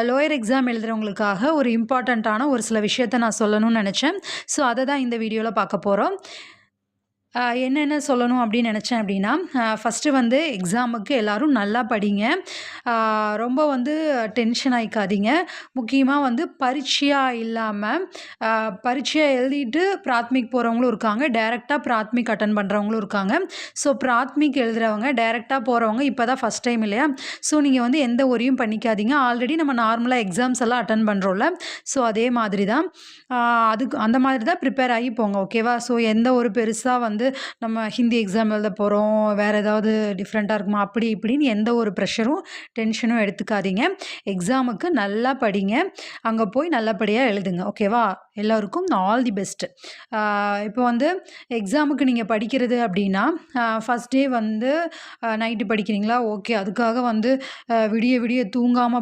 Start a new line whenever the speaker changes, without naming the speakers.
Lower exam எழுதுறவங்களுக்காக ஒரு இம்பார்ட்டண்ட்டான ஒரு சில விஷயத்த நான் சொல்லணும்னு நெனச்சேன். ஸோ, அத தான் இந்த வீடியோல பார்க்க போறோம். என்னென்ன சொல்லணும் அப்படின்னு நெனச்சேன் அப்படின்னா, ஃபர்ஸ்ட்டு வந்து எக்ஸாமுக்கு எல்லாரும் நல்லா படிங்க. அ ரொம்ப வந்து டென்ஷன் ஆயிக்காதீங்க. முக்கியமா வந்து பரீட்சையா இல்லாம, அ பரீட்சையா எழுதிட்டு பிராத்மிக் போறவங்களும் இருக்காங்க. டைரக்ட்டா பிராத்மிக் அட்டெண்ட் பண்றவங்களும் இருக்காங்க. ஸோ, பிராத்மிக் எழுதுறவங்க, டைரக்ட்டா போறவங்க இப்ப தான் ஃபர்ஸ்ட் டைம் இல்லையா? ஸோ, நீங்க வந்து எந்த வொரியும் பண்ணிக்காதீங்க. ஆல்ரெடி நம்ம நார்மலா எக்ஸாம்ஸ் எல்லாம் அட்டெண்ட் பண்றோம்ல. ஸோ, அதே மாதிரி தான். அ அதுக்கு அந்த மாதிரி தான் ப்ரிப்பேர் ஆகி போங்க. ஓகேவா? ஸோ, எந்த ஒரு பெருசா வந்து நம்ம ஹிந்தி எக்ஸாம் எழுத போறோம், வேற ஏதாவது டிஃப்ரெண்ட்டா இருக்குமா? அப்படி இப்படின்னு எந்த ஒரு ப்ரெஷரும், டென்ஷனும் எடுத்துக்காதீங்க. எக்ஸாமுக்கு நல்லா படிங்க. அங்க போய் நல்லபடியா எழுதுங்க. ஓகேவா? எல்லோருக்கும் ஆல் தி பெஸ்ட். இப்போ வந்து எக்ஸாமுக்கு நீங்க படிக்கிறது அப்படின்னா, ஃபர்ஸ்ட் டே வந்து நைட்டு படிக்கிறீங்களா? ஓகே. அதுக்காக வந்து விடிய விடிய தூங்காம